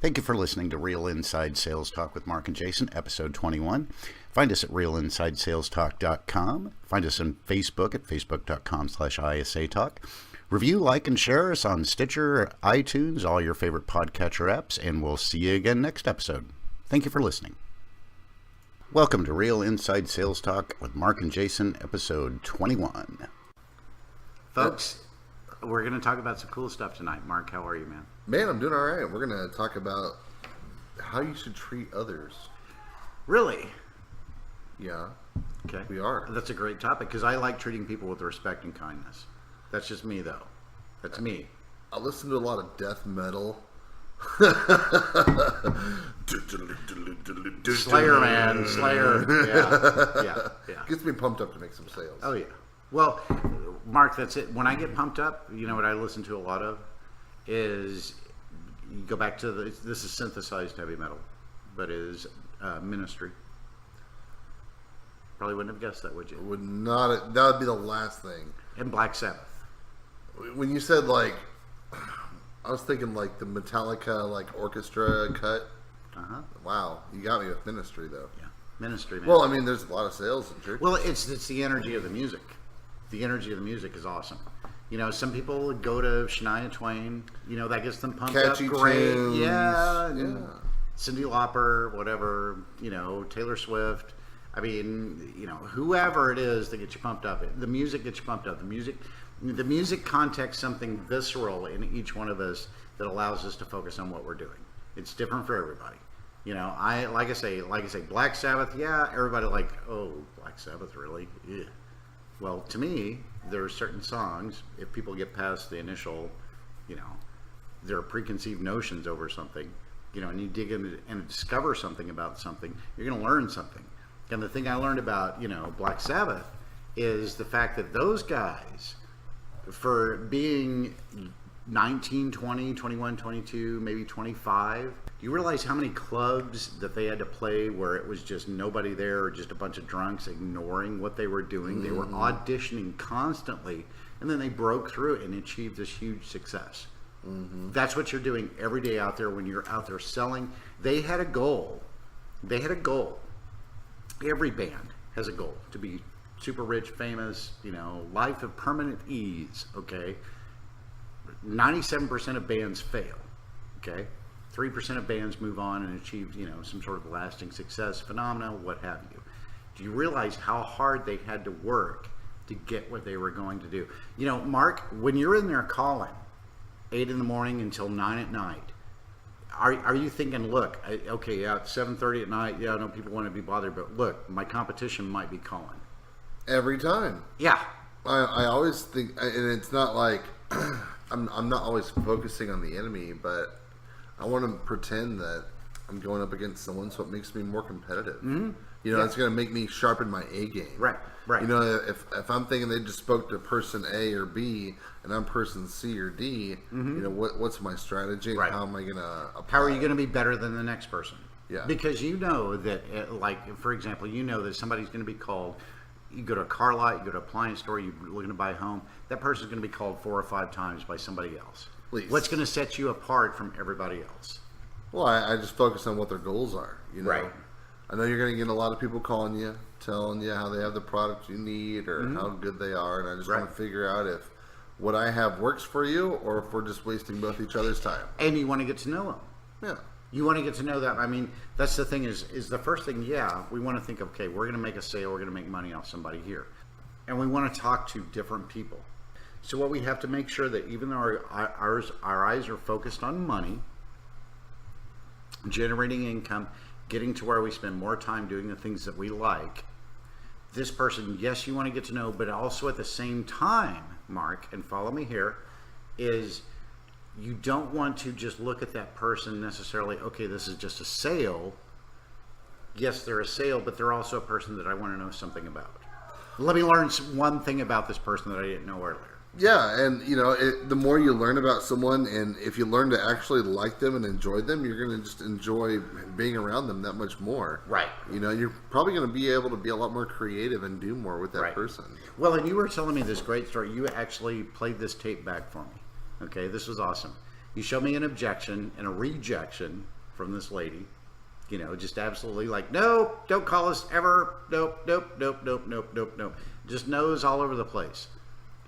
Thank you for listening to Real Inside Sales Talk with Mark and Jason, episode 21. Find us at realinsidesalestalk.com. Find us on Facebook at facebook.com/ISA Talk. Review, like, and share us on Stitcher, iTunes, all your favorite podcatcher apps, and we'll see you again next episode. Thank you for listening. Welcome to Real Inside Sales Talk with Mark and Jason, episode 21. Folks, we're going to talk about some cool stuff tonight. Mark, how are you, man? Man, I'm doing all right. We're going to talk about how you should treat others. Really? Yeah. Okay. We are. That's a great topic because I like treating people with respect and kindness. That's just me, though. That's me. I listen to a lot of death metal. Slayer, man. Slayer. Yeah. Gets me pumped up to make some sales. Oh, yeah. Well, Mark, that's it. When I get pumped up, you know what I listen to a lot of is, you go back to this is synthesized heavy metal, but is Ministry. Probably wouldn't have guessed that, would you? Would not. That would be the last thing. And Black Sabbath. When you said, like, I was thinking like the Metallica like orchestra cut. Wow, you got me with Ministry though. Yeah, Ministry, man. Well, I mean, there's a lot of sales in church. Well, it's the energy of the music. The energy of the music is awesome. You know, some people go to Shania Twain. You know, that gets them pumped Catchy up. Great, tunes. yeah. Cyndi Yeah. Lauper, whatever. You know, Taylor Swift. I mean, you know, whoever it is that gets you pumped up. The music gets you pumped up. The music contacts something visceral in each one of us that allows us to focus on what we're doing. It's different for everybody. You know, like I say, Black Sabbath. Yeah, everybody like, oh, Black Sabbath, really? Yeah. Well, to me, there are certain songs. If people get past the initial, you know, their preconceived notions over something, you know, and you dig in and discover something about something, you're going to learn something. And the thing I learned about, you know, Black Sabbath is the fact that those guys, for being 19, 20, 21, 22, maybe 25, do you realize how many clubs that they had to play where it was just nobody there or just a bunch of drunks ignoring what they were doing? Mm-hmm. They were auditioning constantly, and then they broke through it and achieved this huge success. Mm-hmm. That's what you're doing every day out there when you're out there selling. They had a goal. Every band has a goal to be super rich, famous, you know, life of permanent ease, okay? 97% of bands fail, okay? 3% of bands move on and achieve, you know, some sort of lasting success, phenomena, what have you. Do you realize how hard they had to work to get what they were going to do? You know, Mark, when you're in there calling 8 in the morning until 9 at night, are you thinking, look, okay, yeah, it's 7:30 at night, yeah, I know people want to be bothered, but look, my competition might be calling. Every time. Yeah. I always think, and it's not like, I'm not always focusing on the enemy, but I want to pretend that I'm going up against someone, so it makes me more competitive. Mm-hmm. You know, It's going to make me sharpen my A game. Right. You know, if I'm thinking they just spoke to person A or B, and I'm person C or D, mm-hmm. You know, what's my strategy? And how am I going to apply? How are you going to be better than the next person? Yeah. Because you know that, like, for example, you know that somebody's going to be called. You go to a car lot, you go to an appliance store, you're looking to buy a home, that person's going to be called 4 or 5 times by somebody else. Please. What's going to set you apart from everybody else? Well, I just focus on what their goals are. You know? Right. I know you're going to get a lot of people calling you, telling you how they have the product you need or mm-hmm. how good they are, and I just want to figure out if what I have works for you or if we're just wasting both each other's time. And you want to get to know them. Yeah. You want to get to know that. I mean, that's the thing is the first thing, we want to think, okay, we're going to make a sale, we're going to make money off somebody here. And we want to talk to different people. So what we have to make sure that even though our eyes are focused on money, generating income, getting to where we spend more time doing the things that we like, this person, yes, you want to get to know, but also at the same time, Mark, and follow me here, is you don't want to just look at that person necessarily, okay, this is just a sale. Yes, they're a sale, but they're also a person that I want to know something about. Let me learn one thing about this person that I didn't know earlier. Yeah, and you know, the more you learn about someone, and if you learn to actually like them and enjoy them, you're going to just enjoy being around them that much more. Right. You know, you're probably going to be able to be a lot more creative and do more with that person. Well, and you were telling me this great story. You actually played this tape back for me. Okay, this was awesome. You show me an objection and a rejection from this lady, just absolutely like, no, don't call us ever. Nope, nope, nope, nope, nope, nope, nope. Just no's all over the place.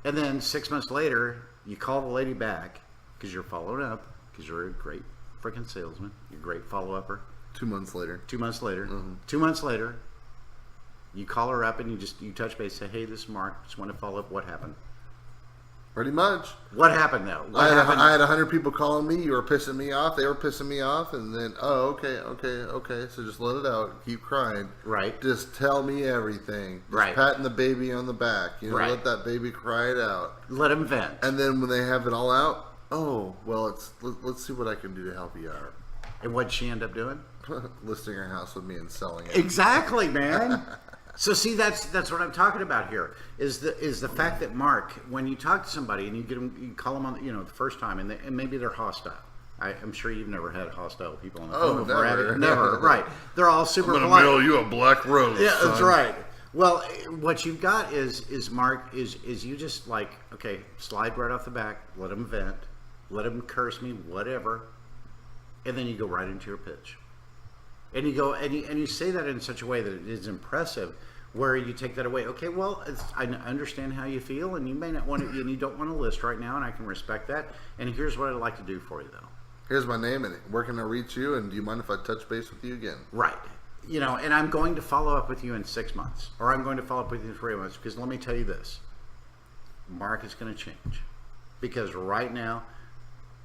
And then 6 months later, you call the lady back because you're following up, because you're a great freaking salesman. You're a great follow-upper. 2 months later. 2 months later. Mm-hmm. 2 months later, you call her up and you touch base, say, hey, this is Mark. Just want to follow up. What happened? Pretty much. What happened, though? I had 100 people calling me. You were pissing me off. They were pissing me off. And then, okay. So just let it out. Keep crying. Right. Just tell me everything. Just right. patting the baby on the back. Right. Let that baby cry it out. Let him vent. And then when they have it all out, let's see what I can do to help you out. And what'd she end up doing? Listing her house with me and selling it. Exactly, man. So see, that's what I'm talking about here. Is the fact that Mark, when you talk to somebody and you call them on, the first time, and maybe they're hostile. I'm sure you've never had hostile people on the phone before. Never. Never, right? They're all super I'm gonna polite. mail you a black rose. Yeah, son. that's right. Well, what you've got is Mark is you just like, okay, slide right off the back, let him vent, let him curse me, whatever, and then you go right into your pitch. And you go and you say that in such a way that it is impressive, where you take that away. Okay, well, I understand how you feel, and you may not want to, and you don't want to list right now, and I can respect that. And here's what I'd like to do for you, though. Here's my name, and where can I reach you? And do you mind if I touch base with you again? Right. And I'm going to follow up with you in 6 months, or I'm going to follow up with you in 3 months, because let me tell you this: Mark is going to change, because right now,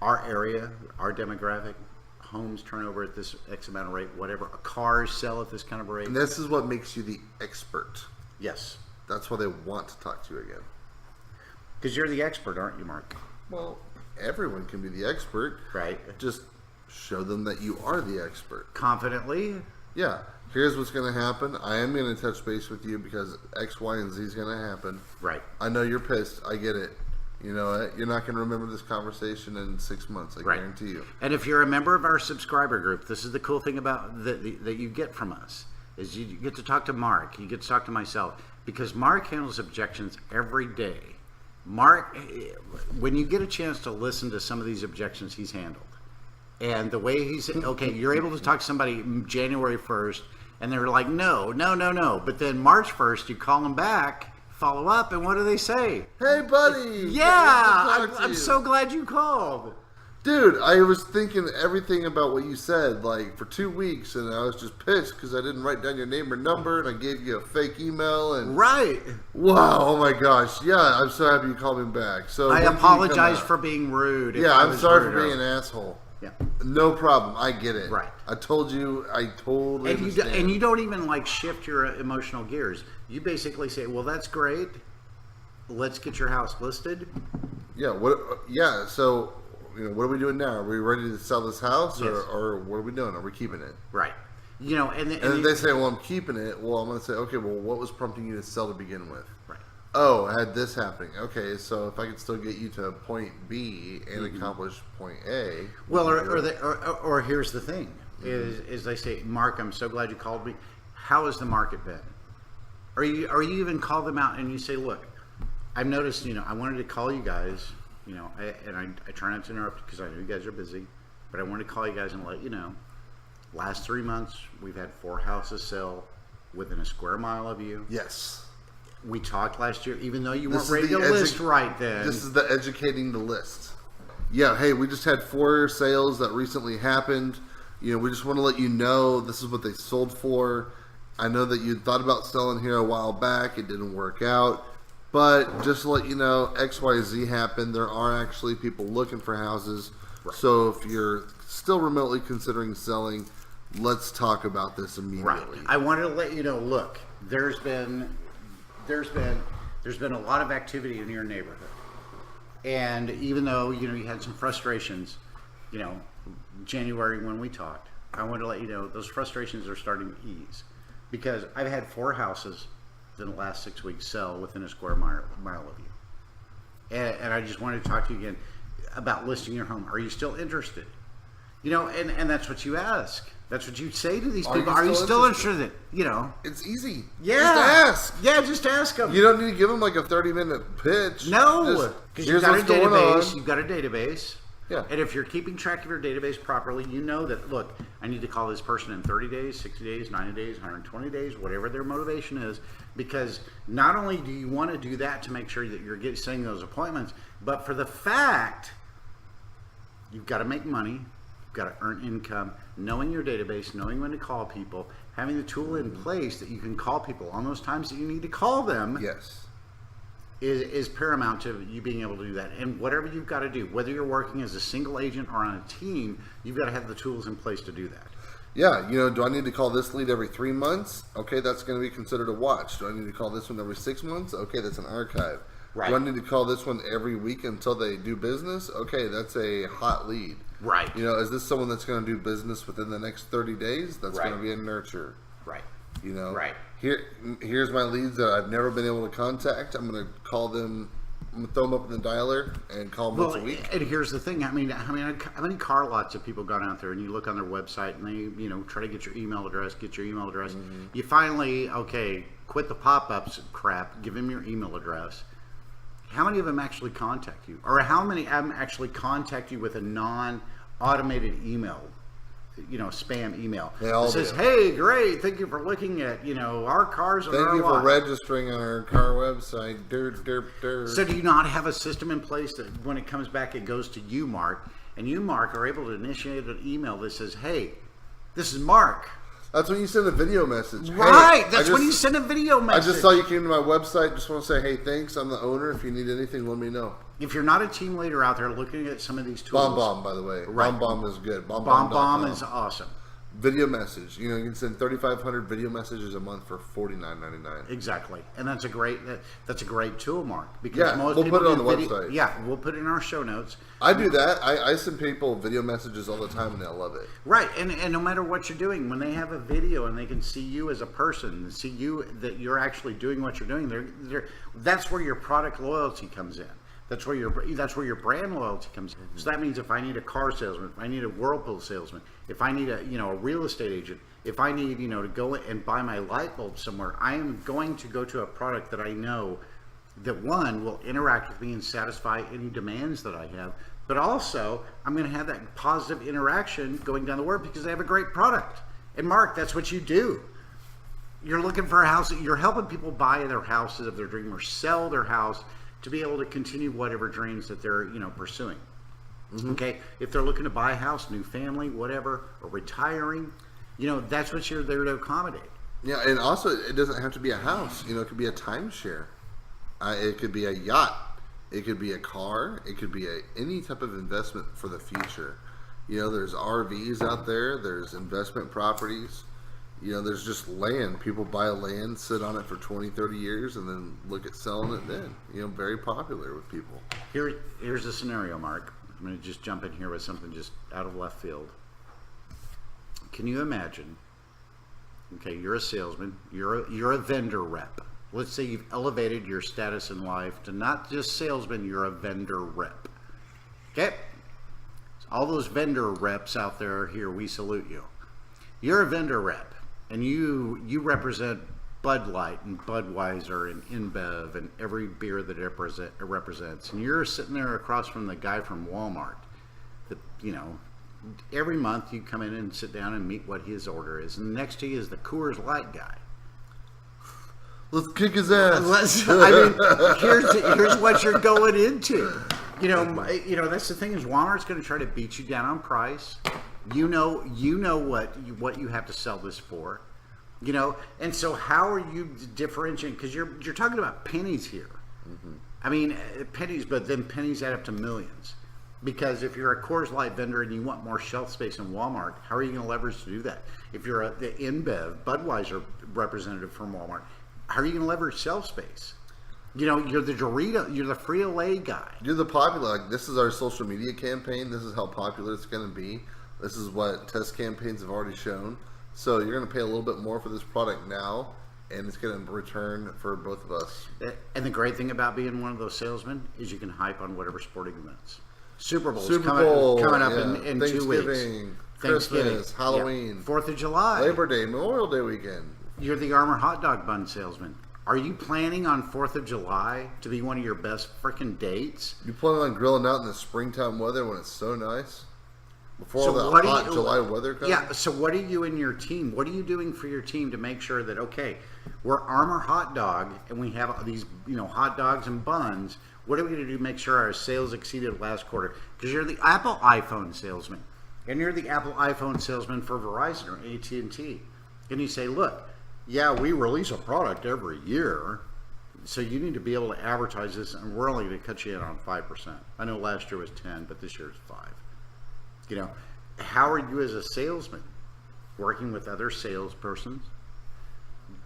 our area, our demographic. Homes turn over at this X amount of rate, whatever. Cars sell at this kind of rate. And this is what makes you the expert. Yes. That's why they want to talk to you again. Because you're the expert, aren't you, Mark? Well, everyone can be the expert. Right. Just show them that you are the expert. Confidently. Yeah. Here's what's going to happen. I am going to touch base with you because X, Y, and Z is going to happen. Right. I know you're pissed. I get it. You know what? You're not going to remember this conversation in 6 months. I guarantee you. And if you're a member of our subscriber group, this is the cool thing about that you get from us is you get to talk to Mark. You get to talk to myself because Mark handles objections every day. Mark, when you get a chance to listen to some of these objections he's handled, and the way he's okay, you're able to talk to somebody January 1st, and they're like, no. But then March 1st, you call them back. Follow up, and what do they say? Hey, buddy! Yeah, I'm so glad you called. Dude, I was thinking everything about what you said, like, for 2 weeks, and I was just pissed because I didn't write down your name or number, and I gave you a fake email, and... Right. Wow, oh my gosh. Yeah, I'm so happy you called me back. So I apologize for being rude. Yeah, I'm sorry for being an asshole. Yeah. No problem. I get it. Right. I told you. I totally understand. And you don't even like shift your emotional gears. You basically say, "Well, that's great. Let's get your house listed." Yeah. What? Yeah. So, what are we doing now? Are we ready to sell this house, Yes. or what are we doing? Are we keeping it? Right. And then they say, "Well, I'm keeping it." Well, I'm going to say, "Okay. Well, what was prompting you to sell to begin with?" Right. Oh, I had this happening. Okay, so if I could still get you to point B and accomplish point A. Well, or here's the thing: is they say, "Mark, I'm so glad you called me. How has the market been?" Or you even call them out and you say, "Look, I've noticed. I wanted to call you guys. I try not to interrupt because I know you guys are busy, but I wanted to call you guys and let you know. Last 3 months, we've had 4 houses sell within a square mile of you. Yes." We talked last year, even though you weren't ready to list right then. This is the educating the list. Yeah, hey, we just had 4 sales that recently happened. We just want to let you know this is what they sold for. I know that you thought about selling here a while back. It didn't work out. But just to let you know, XYZ happened. There are actually people looking for houses. Right. So if you're still remotely considering selling, let's talk about this immediately. Right. I wanted to let you know, look, there's been a lot of activity in your neighborhood, and even though you had some frustrations, January when we talked, I wanted to let you know those frustrations are starting to ease because I've had 4 houses in the last 6 weeks sell within a square mile of you, and I just wanted to talk to you again about listing your home. Are you still interested? And that's what you ask. That's what you say to these people. Are you still interested? It's easy. Yeah. Just ask. Yeah, just ask them. You don't need to give them like a 30-minute pitch. No. Because you've got a database. You've got a database. Yeah. And if you're keeping track of your database properly, you know that, look, I need to call this person in 30 days, 60 days, 90 days, 120 days, whatever their motivation is, because not only do you want to do that to make sure that you're setting those appointments, but for the fact you've got to make money, you've got to earn income, knowing your database, knowing when to call people, having the tool in place that you can call people on those times that you need to call them. Yes. Is paramount to you being able to do that. And whatever you've got to do, whether you're working as a single agent or on a team, you've got to have the tools in place to do that. Yeah, do I need to call this lead every 3 months? Okay, that's going to be considered a watch. Do I need to call this one every 6 months? Okay, that's an archive. Right. Do I need to call this one every week until they do business? Okay, that's a hot lead. Right. Is this someone that's going to do business within the next 30 days? That's Right. going to be a nurture. Right. Right. Right. Here's my leads that I've never been able to contact. I'm going to call them. I'm going to throw them up in the dialer and call them once a week. And here's the thing. How many car lots have people gone out there and you look on their website and they, try to get your email address. Mm-hmm. You finally, quit the pop-ups crap, give them your email address. How many of them actually contact you? Or how many of them actually contact you with a non-automated email? Spam email. They all that says, do. "Hey, great! Thank you for looking at our cars and Thank our you for lot." registering on our car website. So do you not have a system in place that when it comes back, it goes to you, Mark, and you, Mark, are able to initiate an email that says, "Hey, this is Mark." That's when you send a video message. Right. Hey, That's when you send a video I message. just saw you came to my website. Just want to say, hey, thanks. I'm the owner. If you need anything, let me know. If you're not a team leader out there looking at some of these tools, BombBomb, by the way. Right. BombBomb is good. BombBomb is awesome. Video message. You can send 3,500 video messages a month for $49.99. Exactly, and that's a great tool, Mark. Because Yeah, most we'll people put it on do the video, website. Yeah, we'll put it in our show notes. I do that. I send people video messages all the time, and they'll love it. Right, and no matter what you're doing, when they have a video and they can see you as a person, see you that you're actually doing what you're doing, that's where your product loyalty comes in. That's where your brand loyalty comes in. So that means if I need a car salesman, if I need a Whirlpool salesman, if I need a real estate agent, if I need to go and buy my light bulb somewhere, I am going to go to a product that I know that one will interact with me and satisfy any demands that I have, but also I'm going to have that positive interaction going down the word because they have a great product. And Mark, that's what you do. You're looking for a house. You're helping people buy their houses of their dream or sell their house to be able to continue whatever dreams that they're pursuing. Mm-hmm. Okay, if they're looking to buy a house, new family, whatever, or retiring, that's what you're there to accommodate. Yeah, and also it doesn't have to be a house. It could be a timeshare. It could be a yacht. It could be a car. It could be any type of investment for the future. There's RVs out there. There's investment properties. There's just land. People buy land, sit on it for 20, 30 years, and then look at selling it then. Very popular with people. Here's a scenario, Mark. I'm going to just jump in here with something just out of left field. Can you imagine? Okay, you're a salesman. You're a vendor rep. Let's say you've elevated your status in life to not just salesman, you're a vendor rep. Okay? So all those vendor reps out there here, we salute you. You're a vendor rep. And you represent Bud Light and Budweiser and InBev and every beer that it represents. And you're sitting there across from the guy from Walmart. That every month you come in and sit down and meet what his order is. And next to you is the Coors Light guy. Let's kick his ass. Here's what you're going into. That's the thing is Walmart's going to try to beat you down on price. You know what you have to sell this for, and so how are you differentiating? Because you're talking about pennies here. Mm-hmm. Pennies, but then pennies add up to millions. Because if you're a Coors Light vendor and you want more shelf space in Walmart, how are you going to leverage to do that? If you're the InBev, Budweiser representative from Walmart, how are you going to leverage shelf space? You're the Dorito, you're the Frito-Lay guy. You're the popular. This is our social media campaign. This is how popular it's going to be. This is what test campaigns have already shown. So you're going to pay a little bit more for this product now, and it's going to return for both of us. And the great thing about being one of those salesmen is you can hype on whatever sporting events. Super Bowl coming up in 2 weeks. Christmas, Halloween, 4th of July, Labor Day, Memorial Day weekend. You're the Armour hot dog bun salesman. Are you planning on 4th of July to be one of your best freaking dates? You planning on grilling out in the springtime weather when it's so nice? Before So all what that do hot you- July weather comes? Yeah, so what are you and your team, what are you doing for your team to make sure that, okay, we're Armor Hot Dog and we have these, hot dogs and buns. What are we going to do to make sure our sales exceeded last quarter? Because you're the Apple iPhone salesman and you're the Apple iPhone salesman for Verizon or AT&T. And you say, look, yeah, we release a product every year, so you need to be able to advertise this, and we're only going to cut you in on 5%. I know last year was 10, but this year is 5. How are you as a salesman working with other salespersons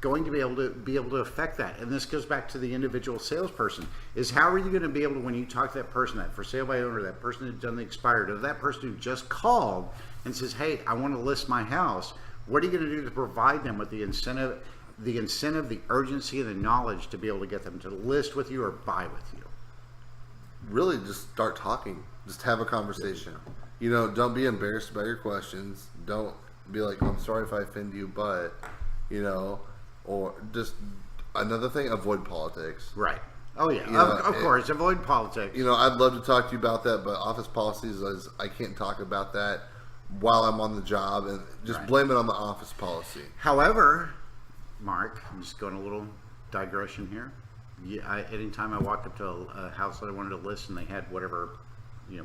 going to be able to affect that? And this goes back to the individual salesperson, is how are you going to be able to, when you talk to that person, that for sale by owner, that person who's done the expired, or that person who just called and says, hey, I want to list my house, what are you going to do to provide them with the incentive, the urgency, and the knowledge to be able to get them to list with you or buy with you? Really, just start talking. Just have a conversation. Don't be embarrassed by your questions. Don't be like, I'm sorry if I offend you, but, or just another thing, avoid politics. Right. Oh, yeah. Of course, avoid politics. I'd love to talk to you about that, but office policies, I can't talk about that while I'm on the job, and just blame it on the office policy. However, Mark, I'm just going a little digression here. Anytime I walked up to a house that I wanted to list and they had whatever,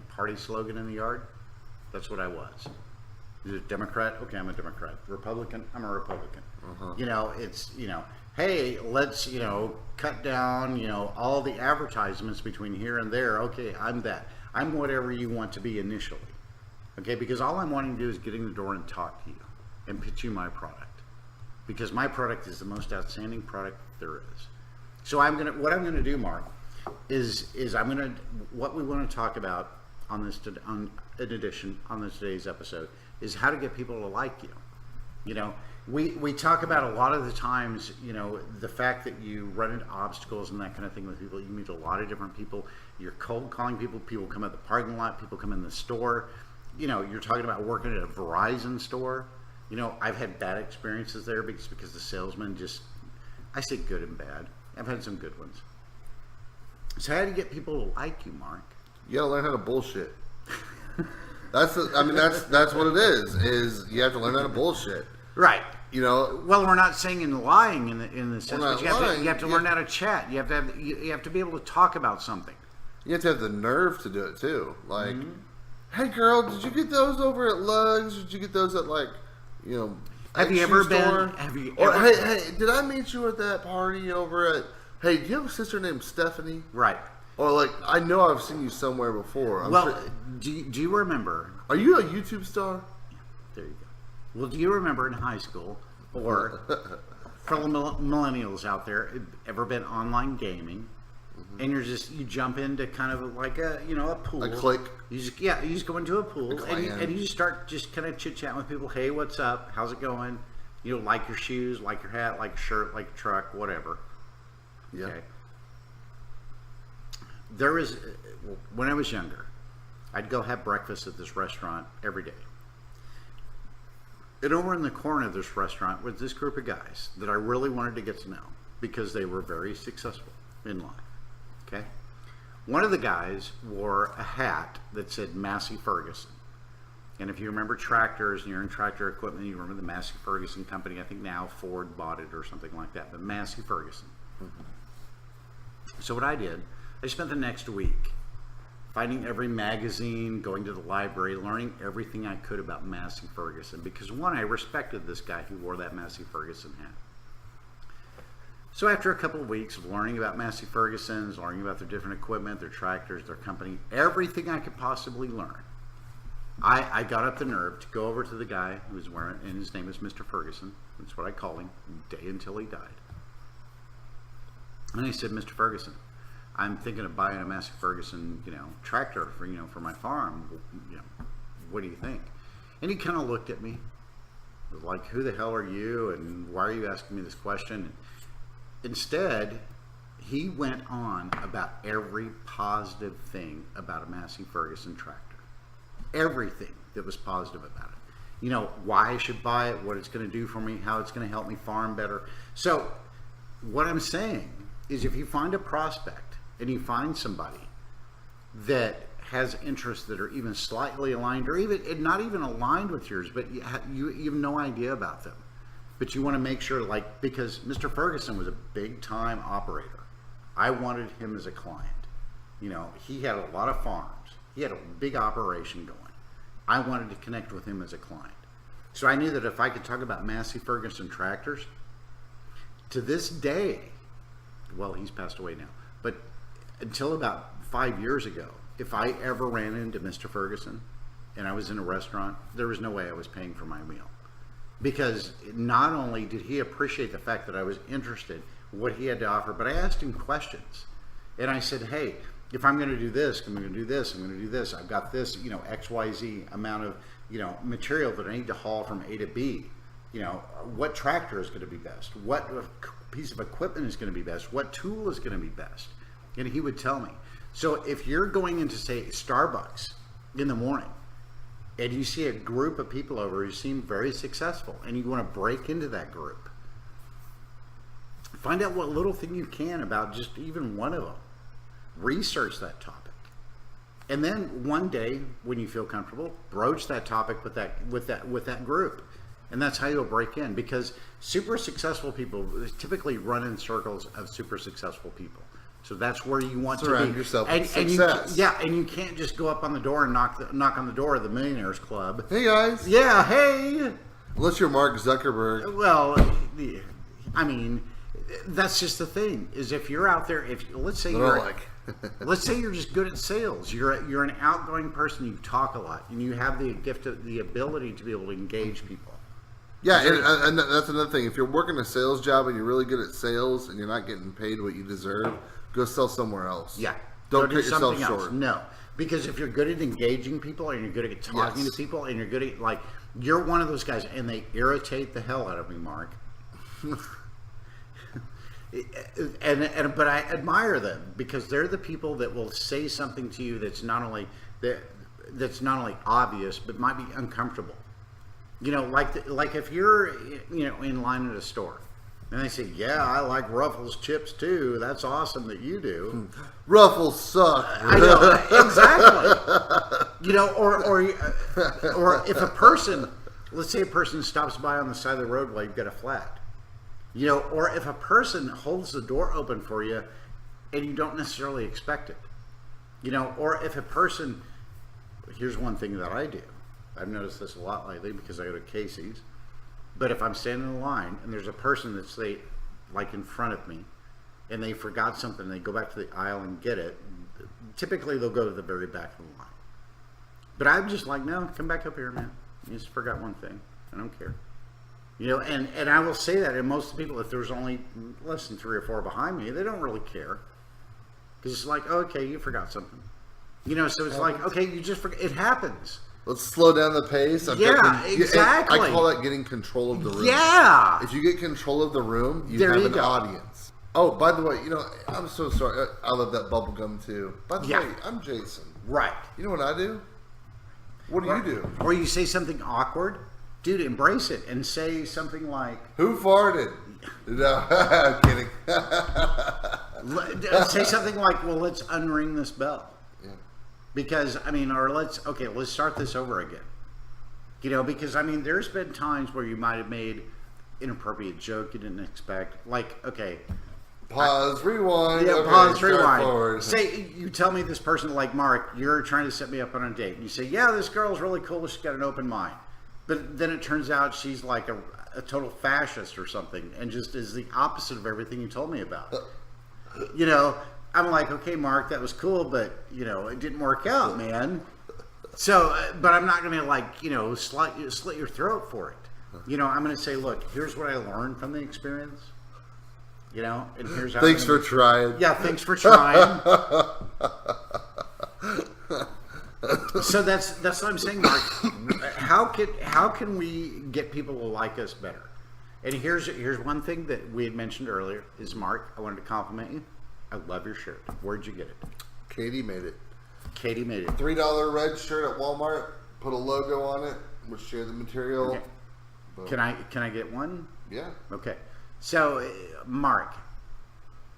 party slogan in the yard, that's what I was. Is it Democrat? Okay, I'm a Democrat. Republican? I'm a Republican. It's, hey, let's, cut down, all the advertisements between here and there. Okay, I'm that. I'm whatever you want to be initially. Okay, because all I'm wanting to do is get in the door and talk to you and pitch you my product. Because my product is the most outstanding product there is. So what I'm gonna do, Mark, is what we want to talk about on today's episode is how to get people to like you. We talk about a lot of the times, the fact that you run into obstacles and that kind of thing with people. You meet a lot of different people. You're cold calling people. People come at the parking lot. People come in the store. You're talking about working at a Verizon store. I've had bad experiences there because the salesman I say good and bad. I've had some good ones. So how do you get people to like you, Mark? You gotta learn how to bullshit. That's what it is you have to learn how to bullshit. Right. Well, we're not saying in lying in the sense, but you have to learn how to chat. You have to be able to talk about something. You have to have the nerve to do it too. Like, hey girl, did you get those over at Lugs? Did you get those at Have you ever been? Hey, did I meet you at that party over at? Hey, do you have a sister named Stephanie? Right. Or I know I've seen you somewhere before. Do you remember? Are you a YouTube star? Yeah, there you go. Well, do you remember in high school, or for the millennials out there, ever been online gaming? Mm-hmm. And you jump into kind of like a pool. A click. You just go into a pool and you just start just kind of chit chatting with people. Hey, what's up? How's it going? Like your shoes, like your hat, like your shirt, like your truck, whatever. Yeah. Okay. When I was younger, I'd go have breakfast at this restaurant every day. And over in the corner of this restaurant was this group of guys that I really wanted to get to know because they were very successful in life. Okay? One of the guys wore a hat that said Massey Ferguson. And if you remember tractors and you're in tractor equipment, you remember the Massey Ferguson company. I think now Ford bought it or something like that, but Massey Ferguson. Mm-hmm. So what I did, I spent the next week finding every magazine, going to the library, learning everything I could about Massey Ferguson. Because one, I respected this guy who wore that Massey Ferguson hat. So after a couple of weeks of learning about Massey Ferguson's, learning about their different equipment, their tractors, their company, everything I could possibly learn, I got up the nerve to go over to the guy who was wearing, and his name is Mr. Ferguson. That's what I call him, day until he died. And I said, Mr. Ferguson, I'm thinking of buying a Massey Ferguson, tractor for my farm. What do you think? And he kind of looked at me, was like, who the hell are you? And why are you asking me this question? And instead, he went on about every positive thing about a Massey Ferguson tractor. Everything that was positive about it. Why I should buy it, what it's going to do for me, how it's going to help me farm better. So what I'm saying is if you find a prospect and you find somebody that has interests that are even slightly aligned or even not even aligned with yours, but you have no idea about them, but you want to make sure, like, because Mr. Ferguson was a big time operator. I wanted him as a client. You know, he had a lot of farms. He had a big operation going. I wanted to connect with him as a client. So I knew that if I could talk about Massey Ferguson tractors, to this day, well, he's passed away now, but until about 5 years ago, if I ever ran into Mr. Ferguson and I was in a restaurant, there was no way I was paying for my meal. Because not only did he appreciate the fact that I was interested in what he had to offer, but I asked him questions. And I said, hey, if I'm going to do this, I'm going to do this, I'm going to do this. I've got this, you know, XYZ amount of, you know, material that I need to haul from A to B. You know, what tractor is going to be best? What piece of equipment is going to be best? What tool is going to be best? And he would tell me. So if you're going into, say, Starbucks in the morning and you see a group of people over who seem very successful and you want to break into that group, find out what little thing you can about just even one of them. Research that topic. And then one day when you feel comfortable, broach that topic with that group. And that's how you'll break in, because super successful people typically run in circles of super successful people. So that's where you want to Surround be. yourself And with success. and you can't just go up on the door and knock on the door of the Millionaires Club. Hey guys. Yeah, hey. Unless you're Mark Zuckerberg. Well, I mean, that's just the thing. Is if you're out there, let's say let's say you're just good at sales. You're an outgoing person. You talk a lot, and you have the gift of the ability to be able to engage people. Yeah, and that's another thing. If you're working a sales job and you're really good at sales and you're not getting paid what you deserve, go sell somewhere else. Yeah. Don't Go do cut yourself something else. short. No. Because if you're good at engaging people and you're good at talking to people and you're good at, like, you're one of those guys, and they irritate the hell out of me, Mark. But I admire them because they're the people that will say something to you that's not only obvious but might be uncomfortable. You know, like if you're, you know, in line at a store and they say, "Yeah, I like Ruffles chips too. That's awesome that you do." Ruffles suck. I know, exactly. You know, or if a person, let's say a person stops by on the side of the road while you've got a flat. You know, or if a person holds the door open for you and you don't necessarily expect it. You know, or if a person, here's one thing that I do. I've noticed this a lot lately because I go to Casey's. But if I'm standing in line and there's a person that's like in front of me and they forgot something, they go back to the aisle and get it, typically they'll go to the very back of the line. But I'm just like, no, come back up here, man. You just forgot one thing. I don't care. You know, and I will say that, and most people, if there's only less than 3 or 4 behind me, they don't really care. Because it's like, oh, okay, you forgot something. You know, so it's like, okay, you just forgot. It happens. Let's slow down the pace. Exactly. I call that getting control of the room. Yeah. If you get control of the room, you There have you an go. audience. Oh, by the way, you know, I'm so sorry. I love that bubble gum too. By the way, I'm Jason. Right. You know what I do? What do you do? Or you say something awkward. Dude, embrace it and say something like, Who farted? No, I'm kidding. say something like, well, let's unring this bell. Yeah. Because, I mean, or let's start this over again. You know, because, I mean, there's been times where you might have made inappropriate joke you didn't expect. Like, okay. Pause, rewind. Yeah, okay, pause, start rewind. forward. Say, you tell me this person, like Mark, you're trying to set me up on a date. And you say, yeah, this girl's really cool. She's got an open mind. But then it turns out she's like a total fascist or something and just is the opposite of everything you told me about. You know, I'm like, okay, Mark, that was cool, but, you know, it didn't work out, man. So, but I'm not going to, like, you know, slit your throat for it. You know, I'm going to say, look, here's what I learned from the experience. You know, and here's how. Thanks for trying. Yeah, thanks for trying. So that's what I'm saying, Mark. How can we get people to like us better? And here's one thing that we had mentioned earlier is, Mark, I wanted to compliment you. I love your shirt. Where'd you get it? Katie made it. Katie made it. $3 red shirt at Walmart. Put a logo on it. We'll share the material. Okay. Boom. Can I get one? Yeah. Okay. So, Mark,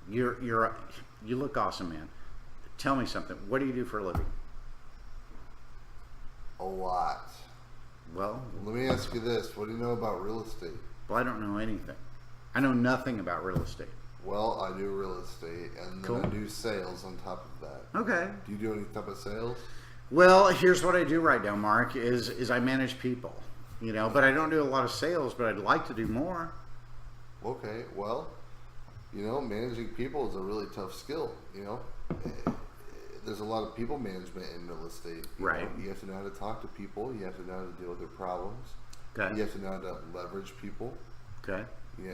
You look awesome, man. Tell me something. What do you do for a living? A lot. Well, Let me ask you this: what do you know about real estate? I don't know anything. I know nothing about real estate. Well, I do real estate, and then Cool. I do sales on top of that. Okay. Do you do any type of sales? Well, here's what I do right now, Mark, is I manage people. You know, but I don't do a lot of sales, but I'd like to do more. Okay, well, managing people is a really tough skill. There's a lot of people management in real estate. Right. You have to know how to talk to people. You have to know how to deal with their problems. Okay. You have to know how to leverage people. Okay. Yeah,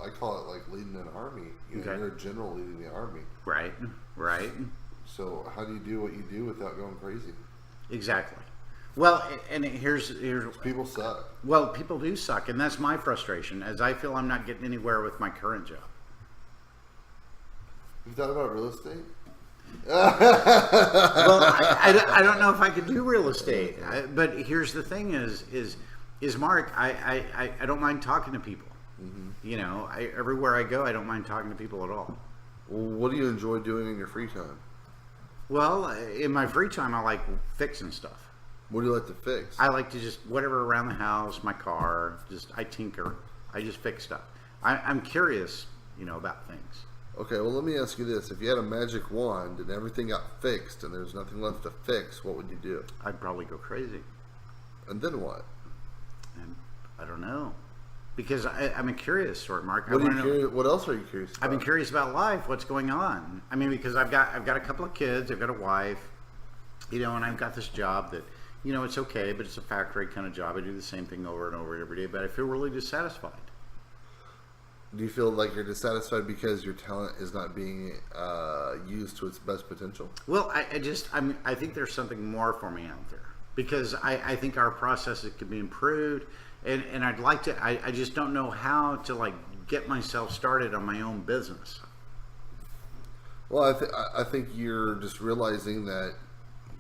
I call it like leading an army. Okay. You're a general leading the army. Right. Right. So how do you do what you do without going crazy? Exactly. Well, and here's People suck. well, people do suck, and that's my frustration, as I feel I'm not getting anywhere with my current job. You thought about real estate? Well, I don't know if I could do real estate, but here's the thing: is Mark, I don't mind talking to people. You know, everywhere I go, I don't mind talking to people at all. Well, what do you enjoy doing in your free time? Well, in my free time, I like fixing stuff. What do you like to fix? I like to just whatever around the house, my car, I tinker. I just fix stuff. I'm curious, about things. Okay, well, let me ask you this. If you had a magic wand and everything got fixed and there's nothing left to fix, what would you do? I'd probably go crazy, And then what? and I don't know, because I'm a curious sort, Mark. What, I wanna know. what else are you curious about? I've been curious about life, what's going on. I mean, because I've got a couple of kids, I've got a wife, and I've got this job that, it's okay, but it's a factory kind of job. I do the same thing over and over every day, but I feel really dissatisfied. Do you feel like you're dissatisfied because your talent is not being used to its best potential? Well, I think there's something more for me out there, because I think our processes could be improved, and I'd like to. I just don't know how to get myself started on my own business. Well, I think you're just realizing that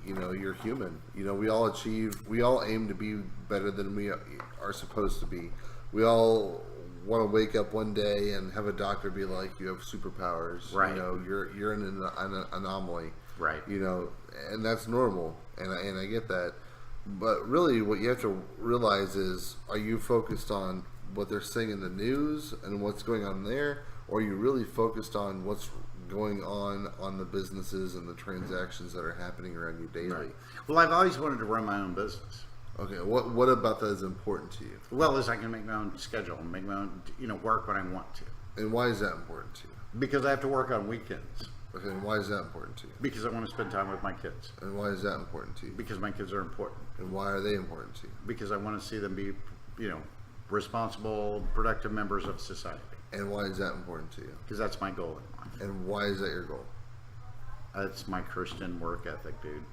you're human. We all aim to be better than we are supposed to be. We all want to wake up one day and have a doctor be like, you have superpowers. Right. You're an anomaly. Right. And that's normal, and I get that. But really, what you have to realize is, are you focused on what they're saying in the news and what's going on there, or are you really focused on what's going on the businesses and the transactions that are happening around you daily? Right. Well, I've always wanted to run my own business. Okay, what about that is important to you? Well, as I can make my own schedule and make my own, work when I want to. And why is that important to you? Because I have to work on weekends. Okay, and why is that important to you? Because I want to spend time with my kids. And why is that important to you? Because my kids are important. And why are they important to you? Because I want to see them be, responsible, productive members of society. And why is that important to you? Because that's my goal in life. And why is that your goal? That's my Christian work ethic, dude.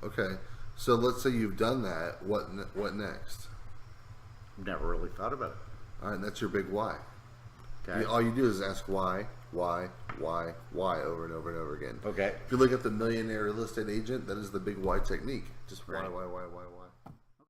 Okay, so let's say you've done that. What next? Never really thought about it. All right, that's your big why. Okay. All you do is ask why over and over and over again. Okay. If you look at the Millionaire Real Estate Agent, that is the big why technique. Just Right. why.